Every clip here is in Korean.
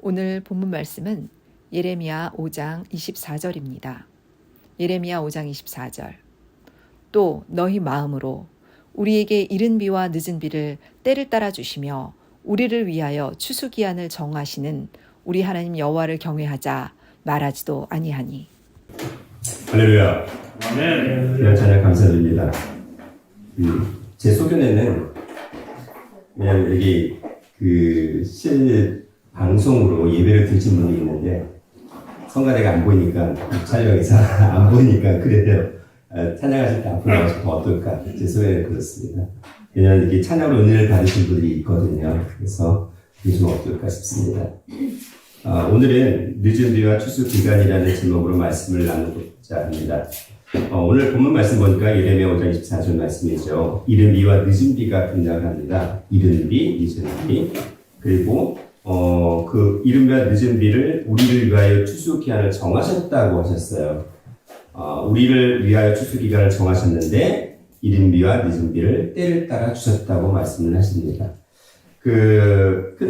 오늘 본문 말씀은 예레미야 5장 24절입니다. 예레미야 5장 24절. 또 너희 마음으로 우리에게 이른 비와 늦은 비를 때를 따라 주시며 우리를 위하여 추수기한을 정하시는 우리 하나님 여호와를 경외하자 말하지도 아니하니. 할렐루야. 아멘. 귀한 찬양 감사드립니다. 제 소견에는 그냥 여기 방송으로 예배를 드신 분이 있는데 성가대가 안 보이니까 촬영에서 안 보이니까 그래요. 찬양하실 때 앞으로 나와서 더 어떨까 제 소견에 그렇습니다. 왜냐하면 이렇게 찬양으로 은혜를 받으신 분들이 있거든요. 그래서 이게 좀 어떨까 싶습니다. 오늘은 늦은 비와 추수 기간이라는 제목으로 말씀을 나누고자 합니다. 오늘 본문 말씀 보니까 예레미야 5장 24절 말씀이죠. 이른 비와 늦은 비가 등장합니다. 이른 비, 늦은 비. 그리고 그 이른 비와 늦은 비를 우리를 위하여 추수 기간을 정하셨다고 하셨어요. 우리를 위하여 추수 기간을 정하셨는데 이른 비와 늦은 비를 때를 따라 주셨다고 말씀을 하십니다.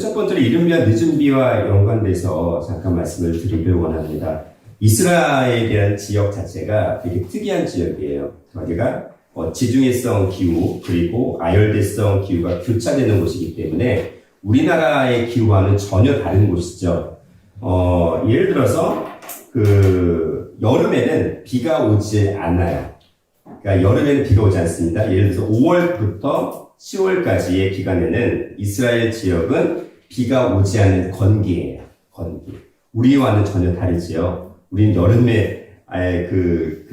첫 번째로 이른 비와 늦은 비와 연관돼서 잠깐 말씀을 드리길 원합니다. 이스라엘이라는 지역 자체가 되게 특이한 지역이에요. 거기가 지중해성 기후 그리고 아열대성 기후가 교차되는 곳이기 때문에 우리나라의 기후와는 전혀 다른 곳이죠. 예를 들어서 여름에는 비가 오지 않아요. 그러니까 여름에는 비가 오지 않습니다. 예를 들어서 5월부터 10월까지의 기간에는 이스라엘 지역은 비가 오지 않는 건기예요. 건기. 우리와는 전혀 다르지요. 우리는 여름에 아예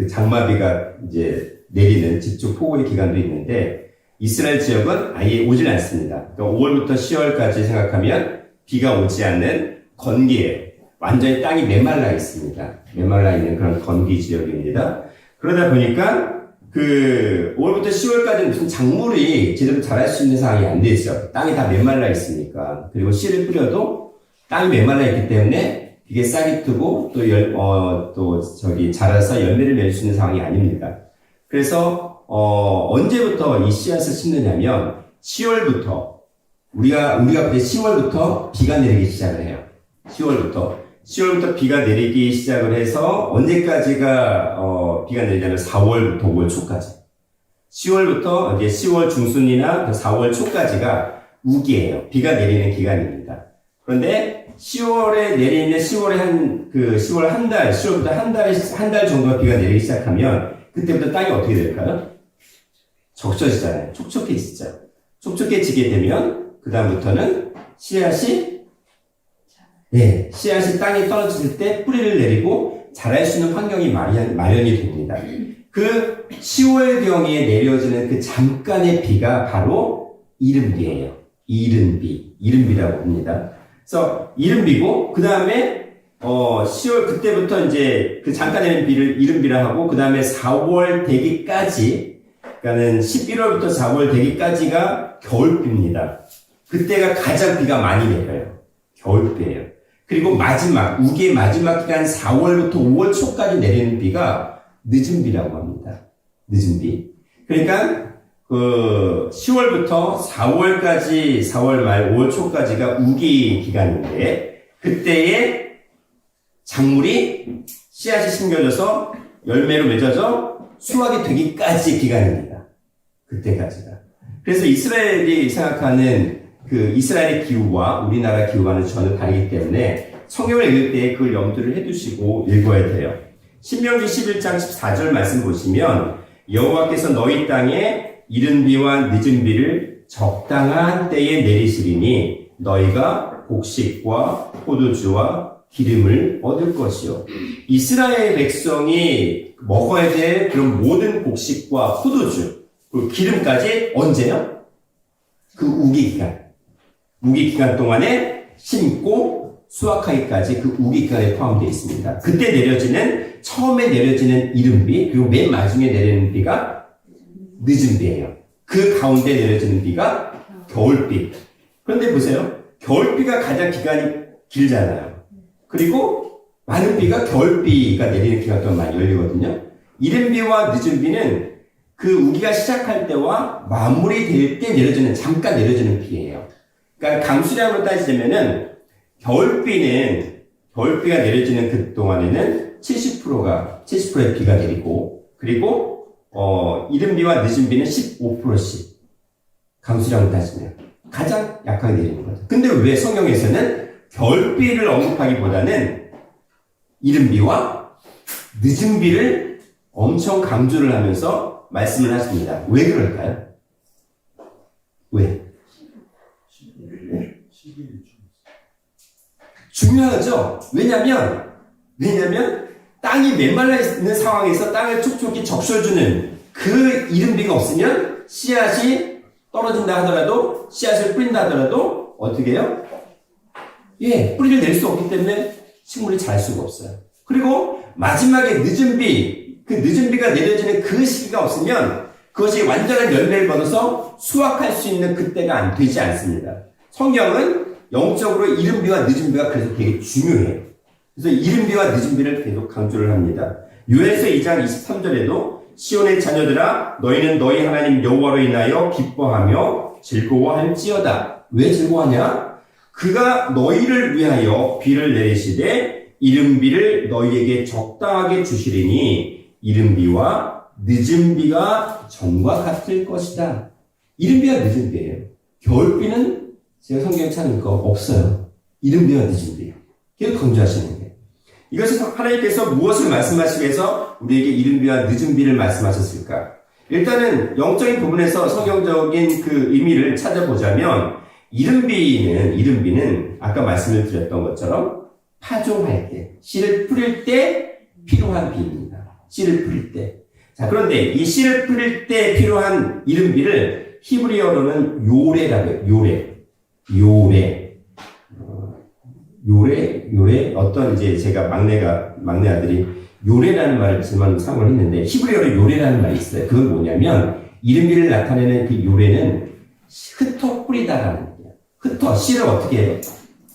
장마비가 이제 내리는 집중 폭우의 기간도 있는데 이스라엘 지역은 아예 오질 않습니다. 그러니까 5월부터 10월까지 생각하면 비가 오지 않는 건기예요. 완전히 땅이 메말라 있습니다. 메말라 있는 그런 건기 지역입니다. 그러다 보니까 5월부터 10월까지는 무슨 작물이 제대로 자랄 수 있는 상황이 안 되죠. 땅이 다 메말라 있으니까. 그리고 씨를 뿌려도 땅이 메말라 있기 때문에 이게 싹이 트고 자라서 열매를 맺을 수 있는 상황이 아닙니다. 그래서 언제부터 이 씨앗을 심느냐면 10월부터 우리가 그때 10월부터 비가 내리기 시작을 해요. 10월부터 비가 내리기 시작을 해서 언제까지가 비가 내리냐면 4월부터 5월 초까지. 10월부터 이제 10월 중순이나 4월 초까지가 우기예요. 비가 내리는 기간입니다. 그런데 10월에 내리는 10월 한 달, 10월부터 한 달 정도가 비가 내리기 시작하면 그때부터 땅이 어떻게 될까요? 적셔지잖아요. 촉촉해지죠. 촉촉해지게 되면 그다음부터는 씨앗이 땅에 떨어졌을 때 뿌리를 내리고 자랄 수 있는 환경이 마련이 됩니다. 10월경에 내려지는 그 잠깐의 비가 바로 이른비예요. 이른비라고 합니다. 그래서 이른비고 그 다음에 10월 그때부터 이제 잠깐 내리는 비를 이른비라 하고 그 다음에 4월 되기까지 그러니까는 11월부터 4월 되기까지가 겨울비입니다. 그때가 가장 비가 많이 내려요. 겨울비예요. 그리고 우기의 마지막 기간 4월부터 5월 초까지 내리는 비가 늦은 비라고 합니다. 늦은 비. 그러니까 10월부터 4월까지 4월 말 5월 초까지가 우기 기간인데 그때에 작물이 씨앗이 심겨져서 열매로 맺어져 수확이 되기까지 기간입니다. 그때까지가. 그래서 이스라엘이 생각하는 이스라엘의 기후와 우리나라 기후와는 전혀 다르기 때문에 성경을 읽을 때 그걸 염두를 해두시고 읽어야 돼요. 신명기 11장 14절 말씀 보시면 여호와께서 너희 땅에 이른 비와 늦은 비를 적당한 때에 내리시리니 너희가 곡식과 포도주와 기름을 얻을 것이요. 이스라엘 백성이 먹어야 될 그런 모든 곡식과 포도주, 그리고 기름까지 언제요? 우기 기간 동안에 심고 수확하기까지 우기 기간에 포함되어 있습니다. 그때 처음에 내려지는 이른 비, 그리고 맨 마지막에 내리는 비가 늦은 비예요. 그 가운데 내려지는 비가 겨울비. 그런데 보세요. 겨울비가 가장 기간이 길잖아요. 그리고 많은 비가 겨울비가 내리는 기간 동안 많이 열리거든요. 이른 비와 늦은 비는 우기가 시작할 때와 마무리될 때 잠깐 내려지는 비예요. 그러니까 강수량으로 따지자면은 겨울비가 내려지는 그 동안에는 70%의 비가 내리고, 그리고, 이른 비와 늦은 비는 15%씩 강수량을 따지면 가장 약하게 내리는 거죠. 근데 왜 성경에서는 겨울비를 언급하기보다는 이른 비와 늦은 비를 엄청 강조를 하면서 말씀을 하십니다. 왜 그럴까요? 왜? 중요하죠? 왜냐면 땅이 메말라 있는 상황에서 땅을 촉촉히 적셔주는 그 이른 비가 없으면 씨앗이 떨어진다 하더라도, 씨앗을 뿌린다 하더라도 어떻게 해요? 예, 뿌리를 낼 수 없기 때문에 식물이 자랄 수가 없어요. 그리고 마지막에 늦은 비가 내려지는 그 시기가 없으면 그것이 완전한 열매를 거둬서 수확할 수 있는 그때가 되지 않습니다. 성경은 영적으로 이른 비와 늦은 비가 그래서 되게 중요해요. 그래서 이른 비와 늦은 비를 계속 강조를 합니다. 요엘서 2장 23절에도 시온의 자녀들아 너희는 너희 하나님 여호와로 인하여 기뻐하며 즐거워할지어다. 왜 즐거워하냐? 그가 너희를 위하여 비를 내리시되 이른 비를 너희에게 적당하게 주시리니 이른 비와 늦은 비가 전과 같을 것이다. 이른 비와 늦은 비예요. 겨울비는 제가 성경에 찾는 거 없어요. 이른 비와 늦은 비예요. 계속 강조하시는 거예요. 이것은 하나님께서 무엇을 말씀하시기 위해서 우리에게 이른 비와 늦은 비를 말씀하셨을까? 일단은 영적인 부분에서 성경적인 그 의미를 찾아보자면 이른 비는 아까 말씀을 드렸던 것처럼 파종할 때, 씨를 뿌릴 때 필요한 비입니다. 씨를 뿌릴 때. 자, 그런데 이 씨를 뿌릴 때 필요한 이른 비를 히브리어로는 요레라고 해요. 요레, 어떤 이제 제가 막내 아들이 요레라는 말을 지만 사용을 했는데, 히브리어로 요레라는 말이 있어요. 그건 뭐냐면, 이른비를 나타내는 그 요레는 흩어 뿌리다라는 거예요. 씨를 어떻게 해요?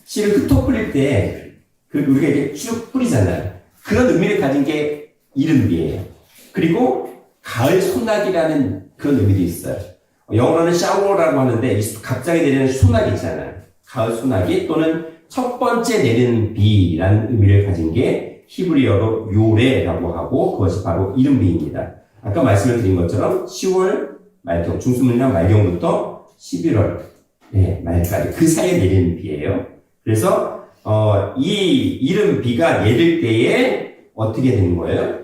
씨를 흩어 뿌릴 때, 우리가 이렇게 쭉 뿌리잖아요. 그런 의미를 가진 게 이른비예요. 그리고 가을 소나기라는 그런 의미도 있어요. 영어로는 샤워라고 하는데, 갑자기 내리는 소나기 있잖아요. 가을 소나기 또는 첫 번째 내리는 비라는 의미를 가진 게 히브리어로 요레라고 하고 그것이 바로 이른비입니다. 아까 말씀을 드린 것처럼 10월 말경, 중순문이나 말경부터 11월 말까지 그 사이에 내리는 비예요. 그래서 이 이른비가 내릴 때에 어떻게 되는 거예요?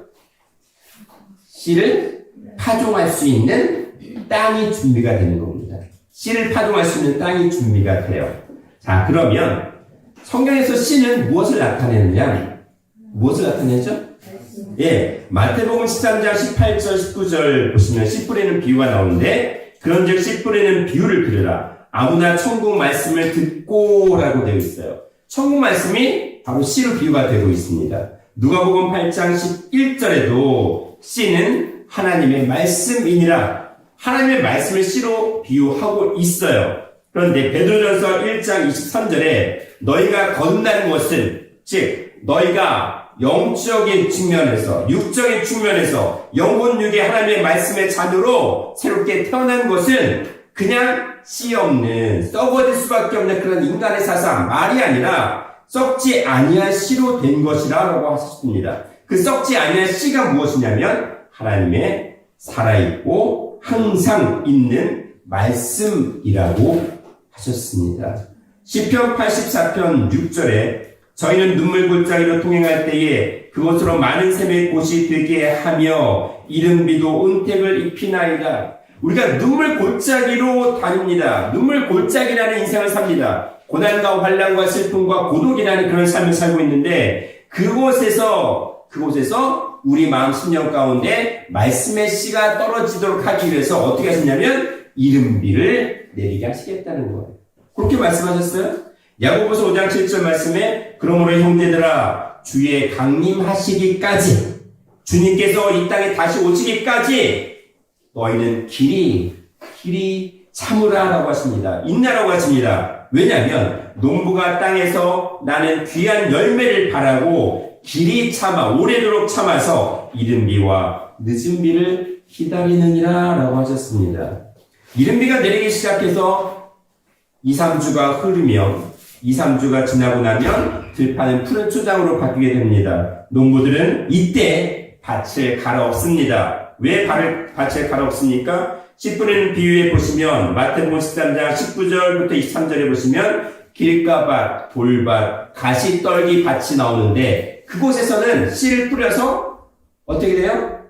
씨를 파종할 수 있는 땅이 준비가 되는 겁니다. 씨를 파종할 수 있는 땅이 준비가 돼요. 자, 그러면 성경에서 씨는 무엇을 나타내느냐? 무엇을 나타내죠? 예, 마태복음 13장 18절 19절 보시면 씨 뿌리는 비유가 나오는데 그런즉 씨 뿌리는 비유를 들으라. 아무나 천국 말씀을 듣고라고 되어 있어요. 천국 말씀이 바로 씨로 비유가 되고 있습니다. 누가복음 8장 11절에도 씨는 하나님의 말씀이니라. 하나님의 말씀을 씨로 비유하고 있어요. 그런데 베드로전서 1장 23절에 너희가 거듭난 것은 즉 너희가 영적인 측면에서 육적인 측면에서 영혼육의 하나님의 말씀의 자녀로 새롭게 태어난 것은 그냥 씨 없는 썩어질 수밖에 없는 그런 인간의 사상 말이 아니라 썩지 아니한 씨로 된 것이라 라고 하셨습니다. 그 썩지 아니한 씨가 무엇이냐면 하나님의 살아있고 항상 있는 말씀이라고 하셨습니다. 시편 84편 6절에 저희는 눈물 골짜기로 통행할 때에 그곳으로 많은 샘의 곳이 되게 하며 이른 비도 은택을 입히나이다. 우리가 눈물 골짜기로 다닙니다. 눈물 골짜기라는 인생을 삽니다. 고난과 환난과 슬픔과 고독이라는 그런 삶을 살고 있는데 그곳에서 우리 마음 심령 가운데 말씀의 씨가 떨어지도록 하기 위해서 어떻게 하셨냐면 이른 비를 내리게 하시겠다는 거예요. 그렇게 말씀하셨어요? 야고보서 5장 7절 말씀에 그러므로 형제들아 주의 강림하시기까지 주님께서 이 땅에 다시 오시기까지 너희는 길이 참으라라고 하십니다. 인내라고 하십니다. 왜냐하면 농부가 땅에서 나는 귀한 열매를 바라고 길이 참아 오래도록 참아서 이른 비와 늦은 비를 기다리느니라 라고 하셨습니다. 이른 비가 내리기 시작해서 2, 3주가 흐르면 2, 3주가 지나고 나면 들판은 푸른 초장으로 바뀌게 됩니다. 농부들은 이때 밭을 갈아엎습니다. 왜 밭을 갈아엎습니까? 씨 뿌리는 비유에 보시면 마태복음 13장 19절부터 23절에 보시면 길가밭, 돌밭, 가시떨기 밭이 나오는데 그곳에서는 씨를 뿌려서 어떻게 돼요?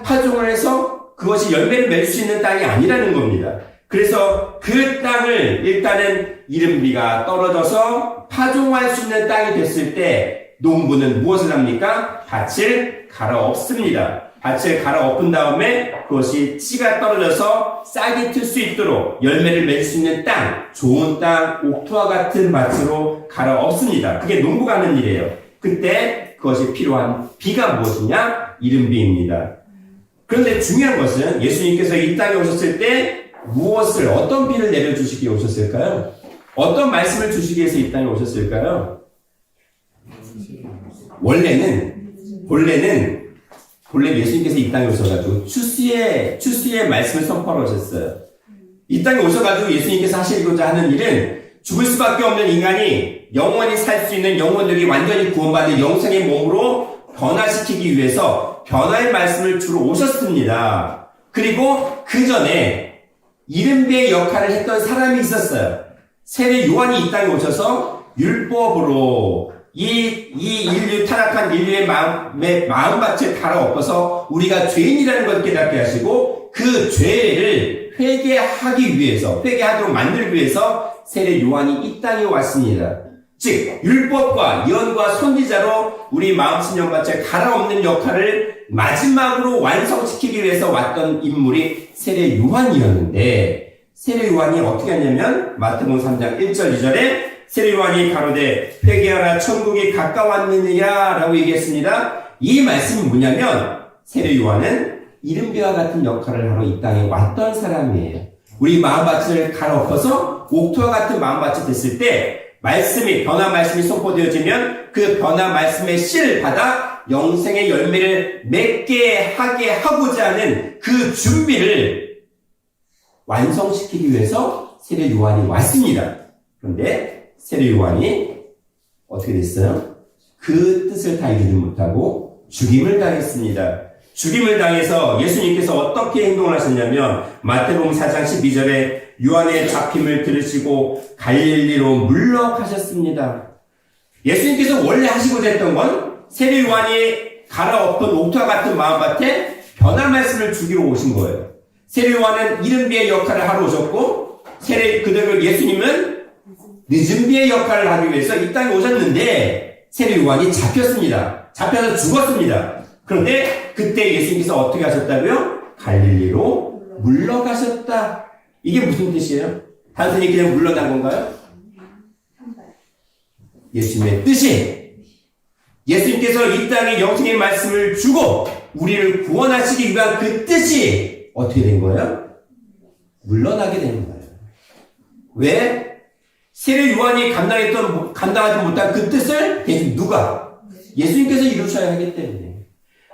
파종을 해서 그것이 열매를 맺을 수 있는 땅이 아니라는 겁니다. 그래서 그 땅을 일단은 이른비가 떨어져서 파종할 수 있는 땅이 됐을 때 농부는 무엇을 합니까? 밭을 갈아엎습니다. 밭을 갈아엎은 다음에 그것이 씨가 떨어져서 싹이 틀 수 있도록 열매를 맺을 수 있는 땅, 좋은 땅, 옥토와 같은 밭으로 갈아엎습니다. 그게 농부가 하는 일이에요. 그때 그것이 필요한 비가 무엇이냐? 이른비입니다. 그런데 중요한 것은 예수님께서 이 땅에 오셨을 때 무엇을, 어떤 비를 내려주시기에 오셨을까요? 어떤 말씀을 주시기 위해서 이 땅에 오셨을까요? 본래 예수님께서 이 땅에 오셔가지고 추수의 말씀을 선포하러 오셨어요. 이 땅에 오셔가지고 예수님께서 하시고자 하는 일은 죽을 수밖에 없는 인간이 영원히 살 수 있는 영혼력이 완전히 구원받은 영생의 몸으로 변화시키기 위해서 변화의 말씀을 주로 오셨습니다. 그리고 그 전에 이른비의 역할을 했던 사람이 있었어요. 세례 요한이 이 땅에 오셔서 율법으로 이 타락한 인류의 마음밭을 갈아엎어서 우리가 죄인이라는 걸 깨닫게 하시고 그 죄를 회개하도록 만들기 위해서 세례 요한이 이 땅에 왔습니다. 즉 율법과 예언과 선지자로 우리 마음 신령밭을 갈아엎는 역할을 마지막으로 완성시키기 위해서 왔던 인물이 세례 요한이었는데 세례 요한이 어떻게 했냐면 마태복음 3장 1절 2절에 세례 요한이 가로되 회개하라 천국이 가까웠느니라 라고 얘기했습니다. 이 말씀이 뭐냐면 세례 요한은 이른비와 같은 역할을 하러 이 땅에 왔던 사람이에요. 우리 마음밭을 갈아엎어서 옥토와 같은 마음밭이 됐을 때 변화 말씀이 선포되어지면 그 변화 말씀의 씨를 받아 영생의 열매를 맺게 하게 하고자 하는 그 준비를 완성시키기 위해서 세례 요한이 왔습니다. 그런데 세례 요한이 어떻게 됐어요? 그 뜻을 다 이루지 못하고 죽임을 당했습니다. 죽임을 당해서 예수님께서 어떻게 행동을 하셨냐면 마태복음 4장 12절에 요한의 잡힘을 들으시고 갈릴리로 물러가셨습니다. 예수님께서 원래 하시고자 했던 건 세례 요한이 갈아엎은 옥토와 같은 마음밭에 변화 말씀을 주기로 오신 거예요. 세례 요한은 이른비의 역할을 하러 오셨고 예수님은 늦은 비의 역할을 하기 위해서 이 땅에 오셨는데 세례 요한이 잡혀서 죽었습니다. 그런데 그때 예수님께서 어떻게 하셨다고요? 갈릴리로 물러가셨다. 이게 무슨 뜻이에요? 단순히 그냥 물러난 건가요? 예수님의 뜻이 예수님께서 이 땅에 영생의 말씀을 주고 우리를 구원하시기 위한 그 뜻이 어떻게 된 거예요? 물러나게 되는 거예요. 왜? 세례 요한이 감당하지 못한 그 뜻을 대신 누가? 예수님께서 이루셔야 하기 때문에.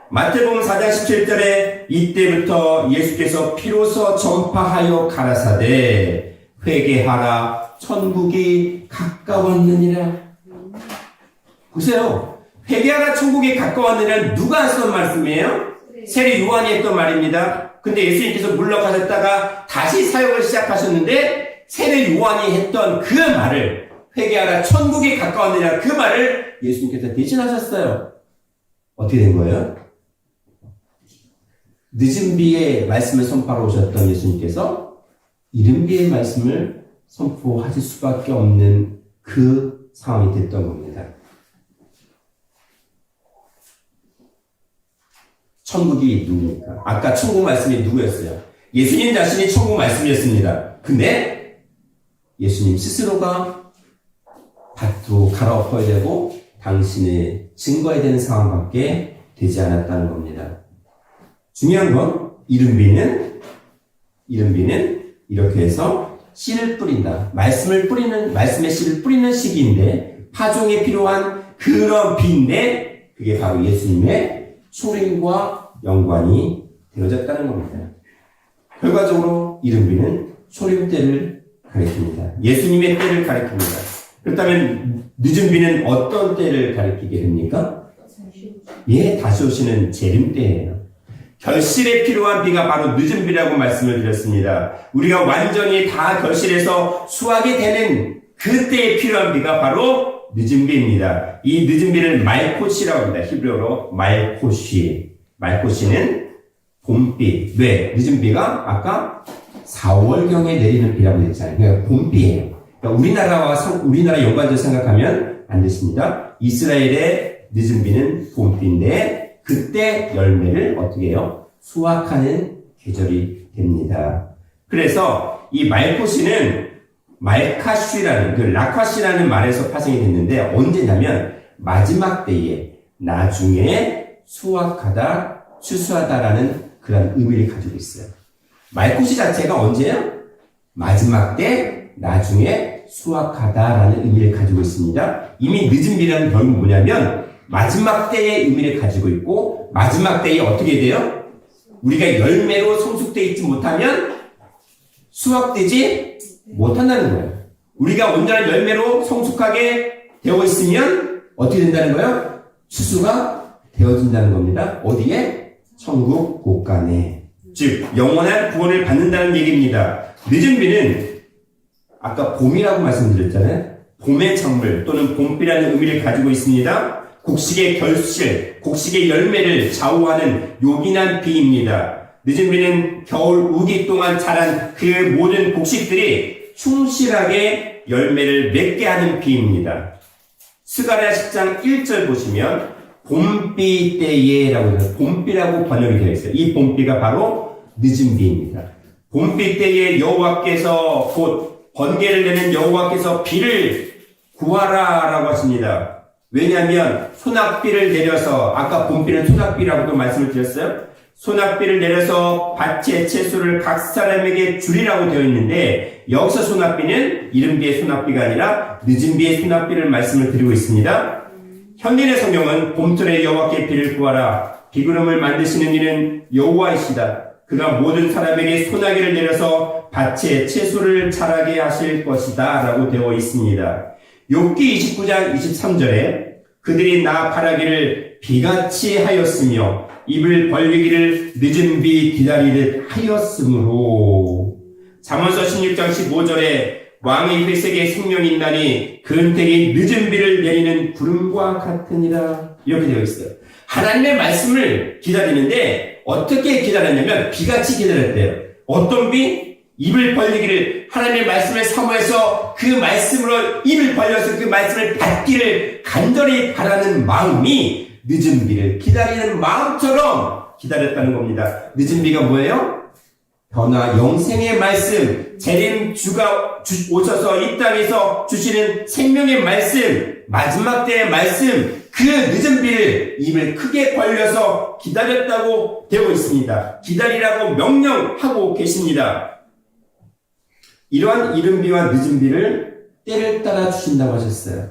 마태복음 4장 17절에 이때부터 예수께서 피로서 전파하여 가라사대 회개하라 천국이 가까웠느니라. 보세요. 회개하라 천국이 가까웠느니라 누가 했던 말씀이에요? 세례 요한이 했던 말입니다. 근데 예수님께서 물러가셨다가 다시 사역을 시작하셨는데 세례 요한이 했던 그 말을 회개하라 천국이 가까웠느니라 그 말을 예수님께서 대신하셨어요. 어떻게 된 거예요? 늦은 비의 말씀을 선포하러 오셨던 예수님께서 이른 비의 말씀을 선포하실 수밖에 없는 그 상황이 됐던 겁니다. 천국이 누구입니까? 아까 천국 말씀이 누구였어요? 예수님 자신이 천국 말씀이었습니다. 근데 예수님 스스로가 밭도 갈아엎어야 되고 당신의 증거해야 되는 상황밖에 되지 않았다는 겁니다. 중요한 건 이른비는 이렇게 해서 씨를 뿌린다. 말씀의 씨를 뿌리는 시기인데 파종에 필요한 그런 비인데 그게 바로 예수님의 초림과 연관이 되어졌다는 겁니다. 결과적으로 이른비는 초림 때를 가리킵니다. 예수님의 때를 가리킵니다. 그렇다면 늦은 비는 어떤 때를 가리키게 됩니까? 예, 다시 오시는 재림 때예요. 결실에 필요한 비가 바로 늦은 비라고 말씀을 드렸습니다. 우리가 완전히 다 결실해서 수확이 되는 그때에 필요한 비가 바로 늦은 비입니다. 이 늦은 비를 말코시라고 합니다. 히브리어로 말코시. 말코시는 봄비. 왜? 늦은 비가 아까 4월경에 내리는 비라고 했잖아요. 그러니까 봄비예요. 그러니까 우리나라 연관적으로 생각하면 안 되십니다. 이스라엘의 늦은 비는 봄비인데 그때 열매를 어떻게 해요? 수확하는 계절이 됩니다. 그래서 이 말코시는 말카쉬라는 그 라카시라는 말에서 파생이 됐는데 언제냐면 마지막 때에 나중에 수확하다, 추수하다라는 그런 의미를 가지고 있어요. 말코시 자체가 언제예요? 마지막 때, 나중에 수확하다라는 의미를 가지고 있습니다. 이미 늦은 비라는 결국 뭐냐면 마지막 때의 의미를 가지고 있고 마지막 때에 어떻게 돼요? 우리가 열매로 성숙되어 있지 못하면 수확되지 못한다는 거예요. 우리가 온전한 열매로 성숙하게 되어 있으면 어떻게 된다는 거예요? 추수가 되어진다는 겁니다. 어디에? 천국 곳간에. 즉 영원한 구원을 받는다는 얘기입니다. 늦은 비는 아까 봄이라고 말씀드렸잖아요. 봄의 작물 또는 봄비라는 의미를 가지고 있습니다. 곡식의 결실, 곡식의 열매를 좌우하는 요긴한 비입니다. 늦은 비는 겨울 우기 동안 자란 그 모든 곡식들이 충실하게 열매를 맺게 하는 비입니다. 스가랴 10장 1절 보시면 봄비 때에 라고 해서 봄비라고 번역이 되어 있어요. 이 봄비가 바로 늦은 비입니다. 봄비 때에 여호와께서 곧 번개를 내는 여호와께서 비를 구하라 라고 하십니다. 왜냐하면 소낙비를 내려서 아까 봄비는 소낙비라고도 말씀을 드렸어요. 소낙비를 내려서 밭의 채소를 각 사람에게 주리라고 되어 있는데 여기서 소낙비는 이른 비의 소낙비가 아니라 늦은 비의 소낙비를 말씀을 드리고 있습니다. 현대의 성경은 봄철에 여호와께 비를 구하라. 비구름을 만드시는 이는 여호와이시다. 그가 모든 사람에게 소나기를 내려서 밭에 채소를 자라게 하실 것이다 라고 되어 있습니다. 욥기 29장 23절에 그들이 나 바라기를 비같이 하였으며 입을 벌리기를 늦은 비 기다리듯 하였으므로 잠언서 16장 15절에 왕의 회색에 생명이 있나니 그 은택이 늦은 비를 내리는 구름과 같으니라 이렇게 되어 있어요. 하나님의 말씀을 기다리는데 어떻게 기다렸냐면 비같이 기다렸대요. 어떤 비? 입을 벌리기를 하나님의 말씀을 사모해서 그 말씀으로 입을 벌려서 그 말씀을 받기를 간절히 바라는 마음이 늦은 비를 기다리는 마음처럼 기다렸다는 겁니다. 늦은 비가 뭐예요? 변화 영생의 말씀, 재림 주가 오셔서 이 땅에서 주시는 생명의 말씀, 마지막 때의 말씀, 그 늦은 비를 입을 크게 벌려서 기다렸다고 되어 있습니다. 기다리라고 명령하고 계십니다. 이러한 이른 비와 늦은 비를 때를 따라 주신다고 하셨어요.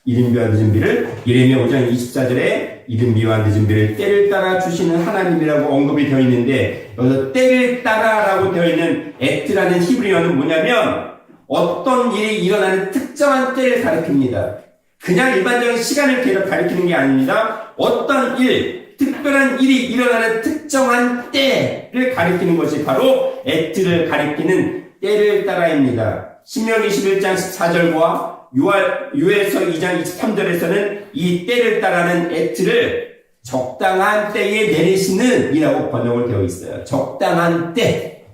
이른 비와 늦은 비를 예레미야 5장 24절에 이른 비와 늦은 비를 때를 따라 주시는 하나님이라고 언급이 되어 있는데 여기서 때를 따라라고 되어 있는 에트라는 히브리어는 뭐냐면 어떤 일이 일어나는 특정한 때를 가리킵니다. 그냥 일반적인 시간을 가리키는 게 아닙니다. 어떤 일, 특별한 일이 일어나는 특정한 때를 가리키는 것이 바로 에트를 가리키는 때를 따라입니다. 신명기 21장 14절과 요엘서 2장 23절에서는 이 때를 따라는 에트를 적당한 때에 내리시는 이라고 번역을 되어 있어요. 적당한 때.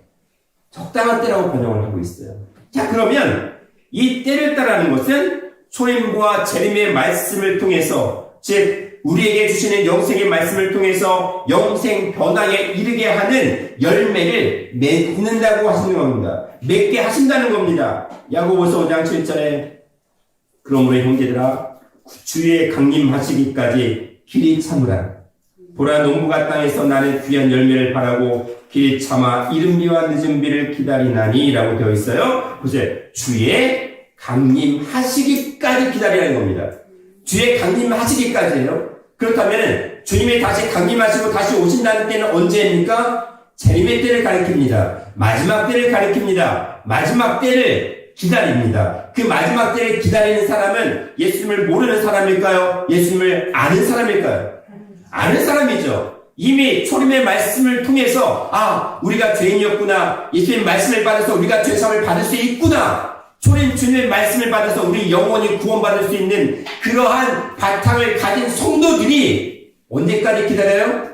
적당한 때라고 번역을 하고 있어요. 자, 그러면 이 때를 따라는 것은 초림과 재림의 말씀을 통해서 즉 우리에게 주시는 영생의 말씀을 통해서 영생 변화에 이르게 하는 열매를 맺는다고 하시는 겁니다. 맺게 하신다는 겁니다. 야고보서 5장 7절에 그러므로 형제들아 주의 강림하시기까지 길이 참으라. 보라 농부가 땅에서 나는 귀한 열매를 바라고 길이 참아 이른 비와 늦은 비를 기다리나니 라고 되어 있어요. 보세요. 주의 강림하시기까지 기다리라는 겁니다. 주의 강림하시기까지예요. 그렇다면 주님이 다시 강림하시고 다시 오신다는 때는 언제입니까? 재림의 때를 가리킵니다. 마지막 때를 가리킵니다. 마지막 때를 기다립니다. 그 마지막 때를 기다리는 사람은 예수님을 모르는 사람일까요? 예수님을 아는 사람일까요? 아는 사람이죠. 이미 초림의 말씀을 통해서 우리가 죄인이었구나. 예수님 말씀을 받아서 우리가 죄사함을 받을 수 있구나. 초림 주님의 말씀을 받아서 우리 영원히 구원받을 수 있는 그러한 바탕을 가진 성도들이 언제까지 기다려요?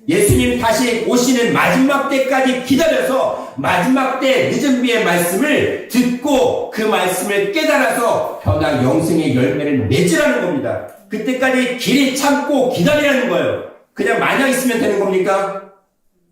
예수님 다시 오시는 마지막 때까지 기다려서 마지막 때 늦은 비의 말씀을 듣고 그 말씀을 깨달아서 변화 영생의 열매를 맺으라는 겁니다. 그때까지 길이 참고 기다리라는 거예요. 그냥 마냥 있으면 되는 겁니까?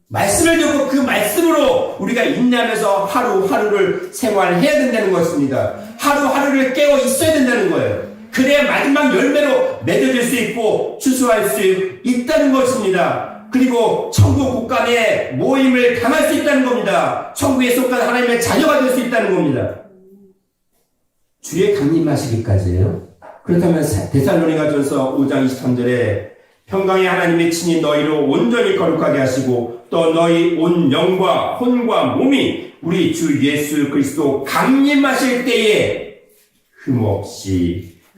말씀을 듣고 그 말씀으로 우리가 인내하면서 하루하루를 생활해야 된다는 것입니다. 하루하루를 깨어 있어야 된다는 거예요. 그래야 마지막 열매로 맺어질 수 있고 추수할 수 있다는 것입니다. 그리고 천국 국간의 모임을 당할 수 있다는 겁니다. 천국에 속한 하나님의 자녀가 될 수 있다는 겁니다. 주의 강림하시기까지예요. 그렇다면 데살로니가전서 5장 23절에 평강의 하나님이 친히 너희를 온전히 거룩하게 하시고 또 너희 온 영과 혼과 몸이 우리 주 예수 그리스도 강림하실 때에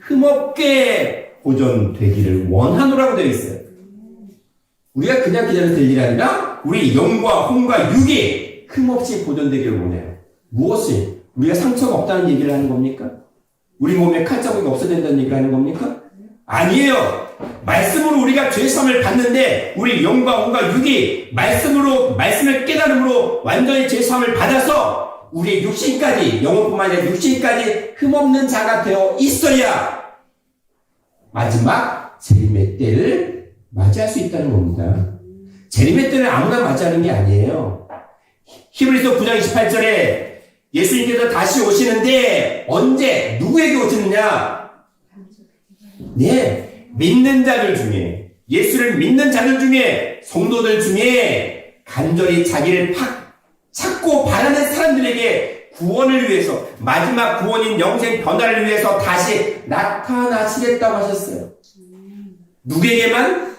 흠없게 보존되기를 원하노라고 되어 있어요. 우리가 그냥 기다려도 될 일이 아니라 우리 영과 혼과 육이 흠없이 보존되기를 원해요. 무엇이? 우리가 상처가 없다는 얘기를 하는 겁니까? 우리 몸에 칼자국이 없어야 된다는 얘기를 하는 겁니까? 아니에요. 말씀으로 우리가 죄사함을 받는데 우리 영과 혼과 육이 말씀을 깨달음으로 완전히 죄사함을 받아서 우리의 육신까지, 영혼뿐만 아니라 육신까지 흠없는 자가 되어 있어야 마지막 재림의 때를 맞이할 수 있다는 겁니다. 재림의 때는 아무나 맞이하는 게 아니에요. 히브리서 9장 28절에 예수님께서 다시 오시는데 언제 누구에게 오시느냐? 네, 믿는 자들 중에, 예수를 믿는 자들 중에, 성도들 중에 간절히 자기를 찾고 바라는 사람들에게 구원을 위해서, 마지막 구원인 영생 변화를 위해서 다시 나타나시겠다고 하셨어요. 누구에게만?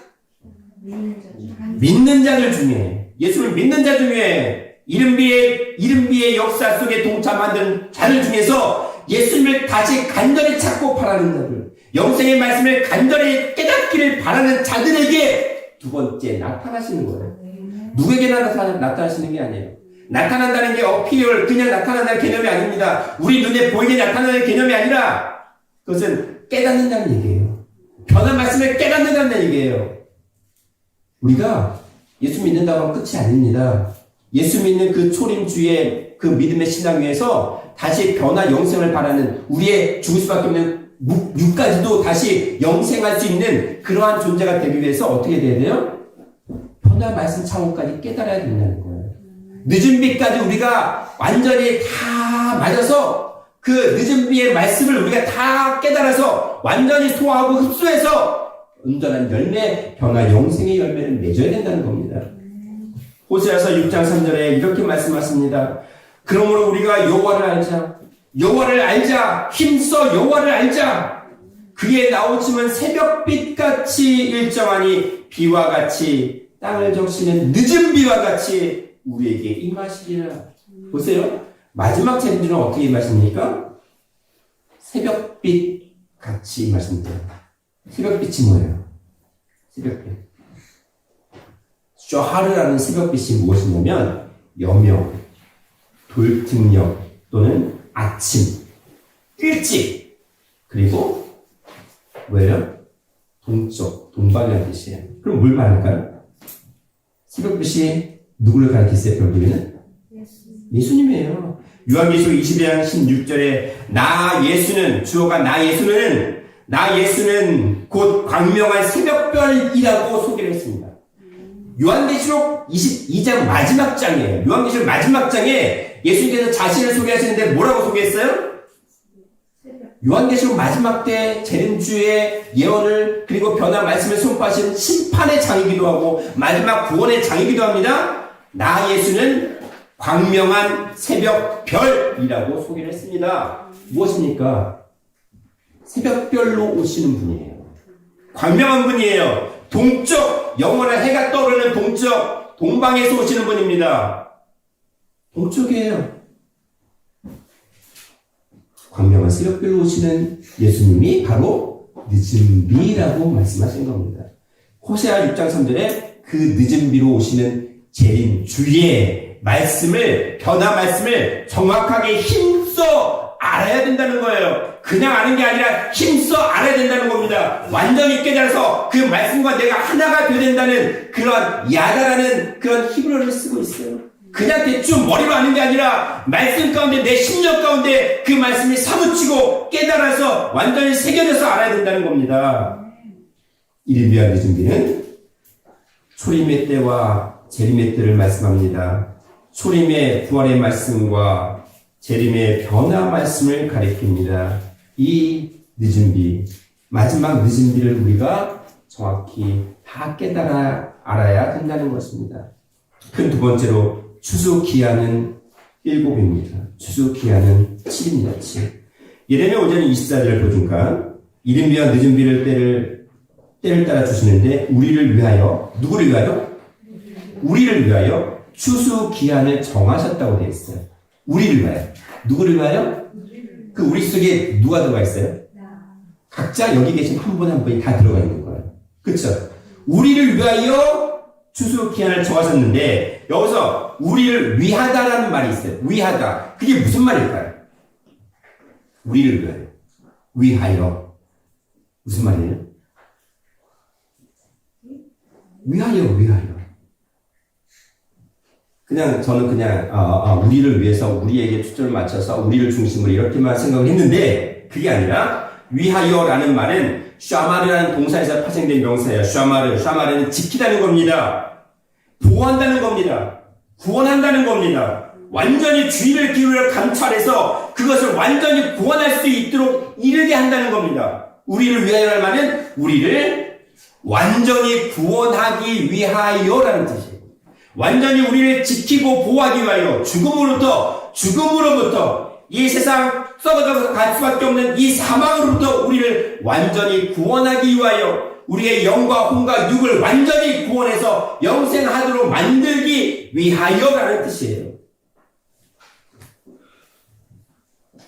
믿는 자들 중에, 예수를 믿는 자 중에, 이른비의 역사 속에 동참하는 자들 중에서 예수님을 다시 간절히 찾고 바라는 자들, 영생의 말씀을 간절히 깨닫기를 바라는 자들에게 두 번째 나타나시는 거예요. 누구에게나 나타나시는 게 아니에요. 나타난다는 게 어필, 그냥 나타난다는 개념이 아닙니다. 우리 눈에 보이게 나타나는 개념이 아니라 그것은 깨닫는다는 얘기예요. 변한 말씀을 깨닫는다는 얘기예요. 우리가 예수 믿는다고 하면 끝이 아닙니다. 예수 믿는 그 초림주의 그 믿음의 신앙 위에서 다시 변화 영생을 바라는 우리의 죽을 수밖에 없는 육까지도 다시 영생할 수 있는 그러한 존재가 되기 위해서 어떻게 돼야 돼요? 변화 말씀 차원까지 깨달아야 된다는 거예요. 늦은 비까지 우리가 완전히 다 맞아서 그 늦은 비의 말씀을 우리가 다 깨달아서 완전히 소화하고 흡수해서 온전한 열매, 변화 영생의 열매를 맺어야 된다는 겁니다. 호세아서 6장 3절에 이렇게 말씀하십니다. 그러므로 우리가 여호와를 알자, 힘써 여호와를 알자. 그의 나오심은 새벽빛같이 일정하니 비와 같이 땅을 적시는 늦은 비와 같이 우리에게 임하시리라. 보세요. 마지막 재림주는 어떻게 임하십니까? 새벽빛 같이 임하십니다. 새벽빛이 뭐예요? 새벽빛. 슈하르라는 새벽빛이 무엇이냐면 여명, 돌특령 또는 아침, 일찍, 그리고 뭐예요? 동쪽, 동방이라는 뜻이에요. 그럼 뭘 말할까요? 새벽빛이 누구를 가리키세요? 결국에는? 예수님이에요. 요한계시록 22장 16절에 나 예수는 곧 광명한 새벽별이라고 소개를 했습니다. 요한계시록 22장 마지막 장이에요. 요한계시록 마지막 장에 예수님께서 자신을 소개하시는데 뭐라고 소개했어요? 요한계시록 마지막 때 재림주의 예언을 그리고 변화 말씀을 선포하신 심판의 장이기도 하고 마지막 구원의 장이기도 합니다. 나 예수는 광명한 새벽별이라고 소개를 했습니다. 무엇입니까? 새벽별로 오시는 분이에요. 광명한 분이에요. 동쪽, 영원한 해가 떠오르는 동쪽, 동방에서 오시는 분입니다. 동쪽이에요. 광명한 새벽별로 오시는 예수님이 바로 늦은 비라고 말씀하신 겁니다. 호세아 6장 3절에 그 늦은 비로 오시는 재림 주의 말씀을, 변화 말씀을 정확하게 힘써 알아야 된다는 거예요. 그냥 아는 게 아니라 힘써 알아야 된다는 겁니다. 완전히 깨달아서 그 말씀과 내가 하나가 되어야 된다는 그런 야다라는 그런 히브리어를 쓰고 있어요. 그냥 대충 머리로 아는 게 아니라 말씀 가운데 내 심령 가운데 그 말씀이 사무치고 깨달아서 완전히 새겨져서 알아야 된다는 겁니다. 이른비와 늦은 비는 초림의 때와 재림의 때를 말씀합니다. 초림의 부활의 말씀과 재림의 변화 말씀을 가리킵니다. 이 늦은 비, 마지막 늦은 비를 우리가 정확히 다 깨달아 알아야 된다는 것입니다. 큰 두 번째로 추수기한은 7입니다. 추수기한은 7입니다. 7. 예레미야 5장 24절을 보니까 이른비와 늦은 비를 때를 따라 주시는데 우리를 위하여, 누구를 위하여? 우리를 위하여 추수기한을 정하셨다고 되어 있어요. 우리를 위하여. 누구를 위하여? 그 우리 속에 누가 들어가 있어요? 각자 여기 계신 한 분 한 분이 다 들어가 있는 거예요. 그렇죠? 우리를 위하여 추수기한을 정하셨는데 여기서 우리를 위하다라는 말이 있어요. 위하다. 그게 무슨 말일까요? 우리를 위하여. 위하여. 무슨 말이에요? 위하여. 저는 그냥, 우리를 위해서 우리에게 초점을 맞춰서 우리를 중심으로 이렇게만 생각을 했는데, 그게 아니라, 위하여라는 말은 샤마르라는 동사에서 파생된 명사예요. 샤마르는 지키다는 겁니다. 보호한다는 겁니다. 구원한다는 겁니다. 완전히 주의를 기울여 감찰해서 그것을 완전히 구원할 수 있도록 이르게 한다는 겁니다. 우리를 위하여라는 말은 우리를 완전히 구원하기 위하여라는 뜻이에요. 완전히 우리를 지키고 보호하기 위하여 죽음으로부터 이 세상 썩어져서 갈 수밖에 없는 이 사망으로부터 우리를 완전히 구원하기 위하여 우리의 영과 혼과 육을 완전히 구원해서 영생하도록 만들기 위하여라는 뜻이에요.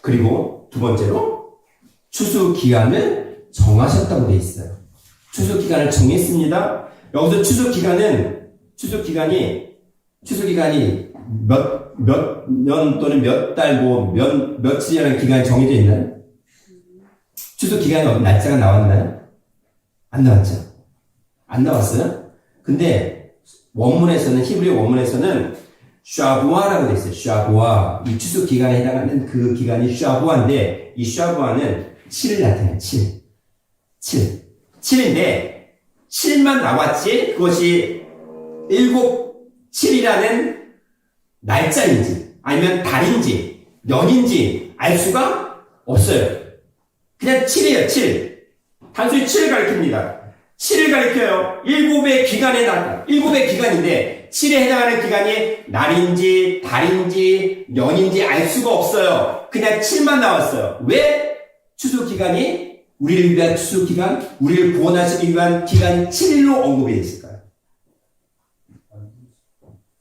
그리고 두 번째로 추수기간을 정하셨다고 되어 있어요. 추수기간을 정했습니다. 여기서 추수기간이 몇 년 또는 몇 달, 며칠이라는 기간이 정해져 있나요? 추수기간에 날짜가 나왔나요? 안 나왔죠? 안 나왔어요? 근데 히브리 원문에서는 샤부아라고 되어 있어요. 샤부아. 이 추수기간에 해당하는 그 기간이 샤부아인데, 이 샤부아는 7을 나타내요. 7. 7인데, 7만 나왔지, 그것이 7이라는 날짜인지, 아니면 달인지, 년인지 알 수가 없어요. 그냥 7이에요, 7. 단순히 7을 가리킵니다. 7을 가리켜요. 7의 기간인데, 7에 해당하는 기간이 날인지, 달인지, 년인지 알 수가 없어요. 그냥 7만 나왔어요. 왜? 추수기간이 우리를 위한 추수기간, 우리를 구원하시기 위한 기간 7일로 언급이 됐을까요?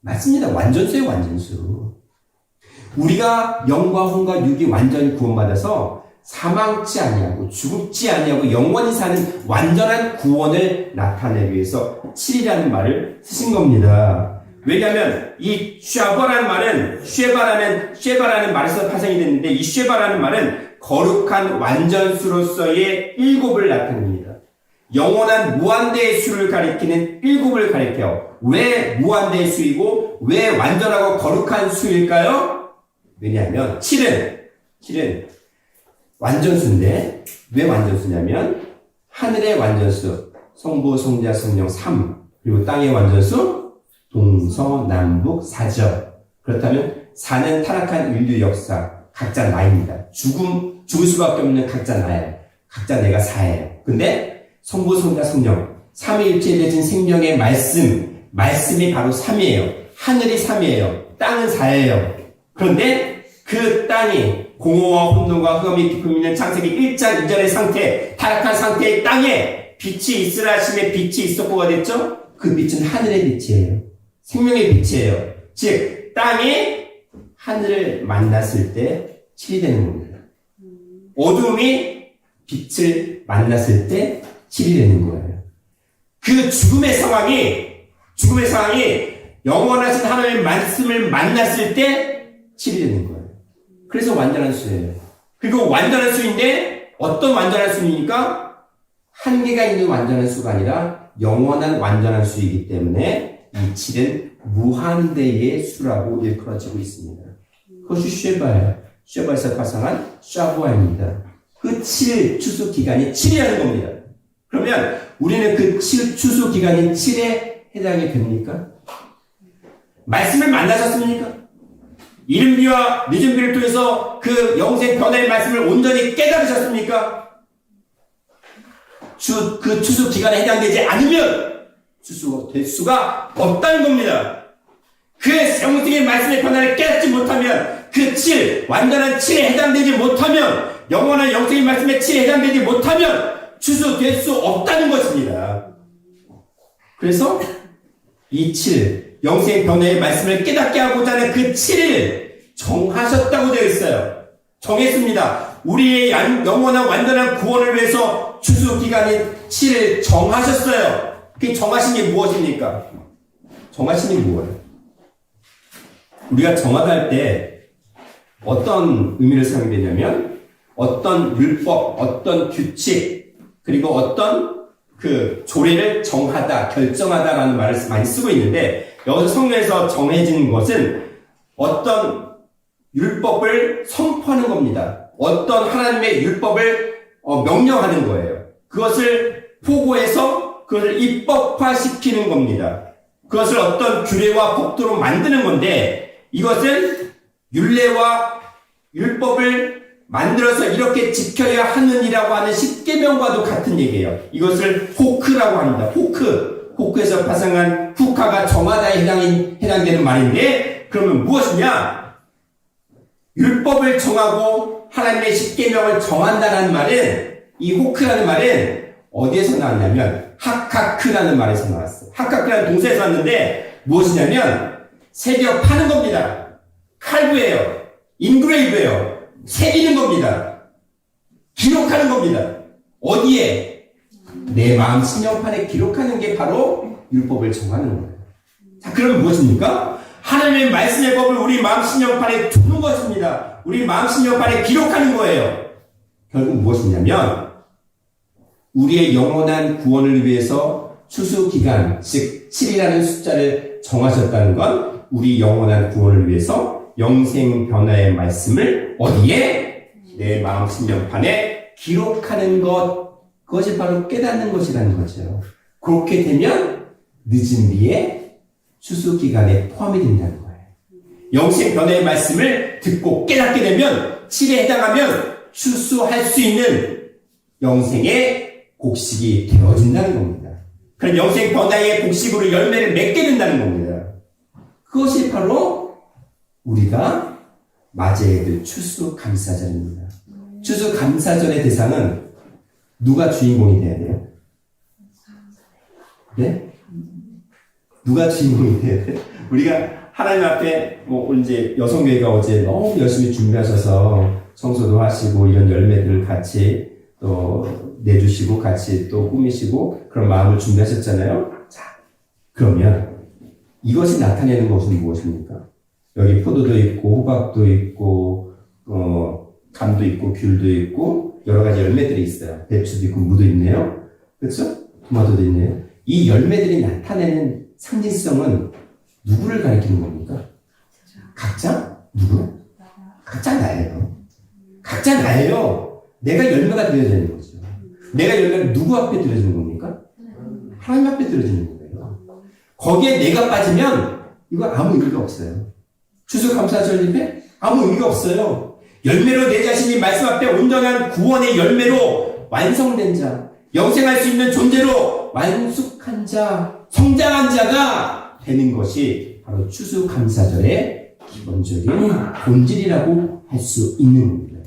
맞습니다. 완전수예요, 완전수. 우리가 영과 혼과 육이 완전히 구원받아서 사망치 아니하고 죽지 아니하고 영원히 사는 완전한 구원을 나타내기 위해서 7이라는 말을 쓰신 겁니다. 왜냐하면 이 쉐바라는 말에서 파생이 됐는데 이 쉐바라는 말은 거룩한 완전수로서의 7을 나타냅니다. 영원한 무한대의 수를 가리키는 7을 가리켜요. 왜 무한대의 수이고 왜 완전하고 거룩한 수일까요? 왜냐하면 7은 완전수인데 왜 완전수냐면 하늘의 완전수 성부, 성자, 성령 3 그리고 땅의 완전수 동서남북 4죠. 그렇다면 4는 타락한 인류 역사 각자 나입니다. 죽을 수밖에 없는 각자 나예요. 각자 내가 4예요. 근데 성부, 성자, 성령 삼위일체되신 생명의 말씀이 바로 3이에요. 하늘이 3이에요. 땅은 4예요. 그런데 그 땅이 공허와 혼돈과 흑암이 깊음 있는 창세기 1장 2절의 상태, 타락한 상태의 땅에 빛이 있으라 하심에 빛이 있었고가 됐죠? 그 빛은 하늘의 빛이에요. 생명의 빛이에요. 즉 땅이 하늘을 만났을 때 7이 되는 겁니다. 어둠이 빛을 만났을 때 7이 되는 거예요. 그 죽음의 상황이 영원하신 하나님의 말씀을 만났을 때 7이 되는 거예요. 그래서 완전한 수예요. 그리고 완전한 수인데 어떤 완전한 수입니까? 한계가 있는 완전한 수가 아니라 영원한 완전한 수이기 때문에 이 7은 무한대의 수라고 일컬어지고 있습니다. 그것이 쉐바예요. 쉐바에서 파생한 샤부아입니다. 그 7 추수 기간이 7이라는 겁니다. 그러면 우리는 그 7 추수 기간이 7에 해당이 됩니까? 말씀을 만나셨습니까? 이른 비와 늦은 비를 통해서 그 영생 변화의 말씀을 온전히 깨달으셨습니까? 그 추수 기간에 해당되지 않으면 추수가 될 수가 없다는 겁니다. 그 영생의 말씀의 변화를 깨닫지 못하면 그 7, 완전한 7에 해당되지 못하면 영원한 영생의 말씀의 7에 해당되지 못하면 추수될 수 없다는 것입니다. 그래서 이 7, 영생 변화의 말씀을 깨닫게 하고자 하는 그 7을 정하셨다고 되어 있어요. 정했습니다. 우리의 영원한 완전한 구원을 위해서 추수 기간인 7을 정하셨어요. 그 정하신 게 무엇입니까? 정하신 게 뭐예요? 우리가 정하다 할 때 어떤 의미를 사용하게 되냐면 어떤 율법, 어떤 규칙, 그리고 어떤 그 조례를 정하다, 결정하다라는 말을 많이 쓰고 있는데 여기서 성경에서 정해지는 것은 어떤 율법을 선포하는 겁니다. 어떤 하나님의 율법을 명령하는 거예요. 그것을 포고해서 그것을 입법화시키는 겁니다. 그것을 어떤 규례와 법도로 만드는 건데 이것은 율례와 율법을 만들어서 이렇게 지켜야 하느니라고 하는 십계명과도 같은 얘기예요. 이것을 호크라고 합니다. 호크에서 파생한 후카가 정하다에 해당되는 말인데 그러면 무엇이냐? 율법을 정하고 하나님의 십계명을 정한다는 말은 이 호크라는 말은 어디에서 나왔냐면 하카크라는 말에서 나왔어요. 하카크라는 동사에서 왔는데 무엇이냐면 새겨 파는 겁니다. 칼부예요. 인그레이브예요. 새기는 겁니다. 기록하는 겁니다. 어디에? 내 마음 심령판에 기록하는 게 바로 율법을 정하는 거예요. 자, 그러면 무엇입니까? 하나님의 말씀의 법을 우리 마음 심령판에 두는 것입니다. 우리 마음 심령판에 기록하는 거예요. 결국 무엇이냐면 우리의 영원한 구원을 위해서 추수기간, 즉 7이라는 숫자를 정하셨다는 건 우리 영원한 구원을 위해서 영생 변화의 말씀을 어디에? 내 마음 심령판에 기록하는 것, 그것이 바로 깨닫는 것이라는 거죠. 그렇게 되면 늦은 비에 추수기간에 포함이 된다는 거예요. 영생 변화의 말씀을 듣고 깨닫게 되면 7에 해당하면 추수할 수 있는 영생의 곡식이 되어진다는 겁니다. 그럼 영생 변화의 곡식으로 열매를 맺게 된다는 겁니다. 그것이 바로 우리가 맞이해야 될 추수감사절입니다. 추수감사절의 대상은 누가 주인공이 돼야 돼요? 네? 누가 주인공이 돼야 돼요? 우리가 하나님 앞에 이제 여성교회가 어제 너무 열심히 준비하셔서 청소도 하시고 이런 열매들을 같이 또 내주시고 같이 또 꾸미시고 그런 마음을 준비하셨잖아요. 자, 그러면 이것이 나타내는 것은 무엇입니까? 여기 포도도 있고 호박도 있고 감도 있고 귤도 있고 여러 가지 열매들이 있어요. 배추도 있고 무도 있네요. 그렇죠? 토마토도 있네요. 이 열매들이 나타내는 상징성은 누구를 가리키는 겁니까? 각자? 누구? 각자 나예요. 각자 나예요. 내가 열매가 되어야 되는 거죠. 내가 열매를 누구 앞에 드려지는 겁니까? 하나님 앞에 드려지는 거예요. 거기에 내가 빠지면 이거 아무 의미가 없어요. 추수감사절인데 아무 의미가 없어요. 열매로 내 자신이 말씀 앞에 온전한 구원의 열매로 완성된 자, 영생할 수 있는 존재로 완숙한 자, 성장한 자가 되는 것이 바로 추수감사절의 기본적인 본질이라고 할 수 있는 겁니다.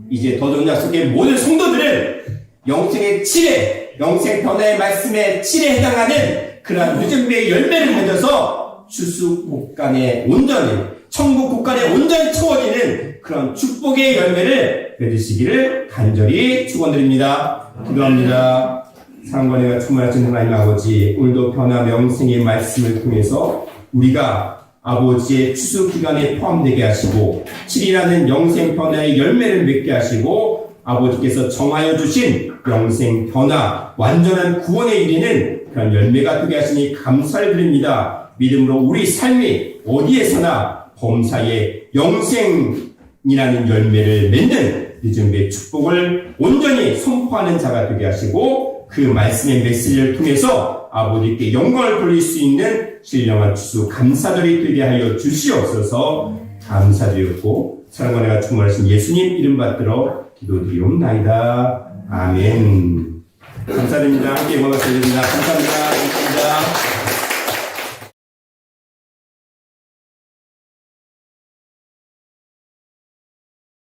이제 더 좋은 약속의 모든 성도들은 영생의 7회, 영생 변화의 말씀의 7에 해당하는 그러한 늦은 배의 열매를 맺어서 추수 곡간에 온전히 천국 국간에 온전히 채워지는 그런 축복의 열매를 맺으시기를 간절히 축원드립니다. 기도합니다. 사랑과 은혜가 충만하신 하나님 아버지, 오늘도 변화 명생의 말씀을 통해서 우리가 아버지의 추수 기간에 포함되게 하시고 7이라는 영생 변화의 열매를 맺게 하시고 아버지께서 정하여 주신 영생 변화 완전한 구원에 이르는 그런 열매가 되게 하시니 감사를 드립니다. 믿음으로 우리 삶이 어디에서나 범사에 영생이라는 열매를 맺는 늦은비의 축복을 온전히 선포하는 자가 되게 하시고 그 말씀의 메시지를 통해서 아버지께 영광을 돌릴 수 있는 신령한 추수 감사들이 되게 하여 주시옵소서. 감사드렸고 사랑과 은혜가 충만하신 예수님 이름 받들어 기도드리옵나이다. 아멘. 감사드립니다. 함께 영광을 드립니다. 감사합니다. 감사합니다.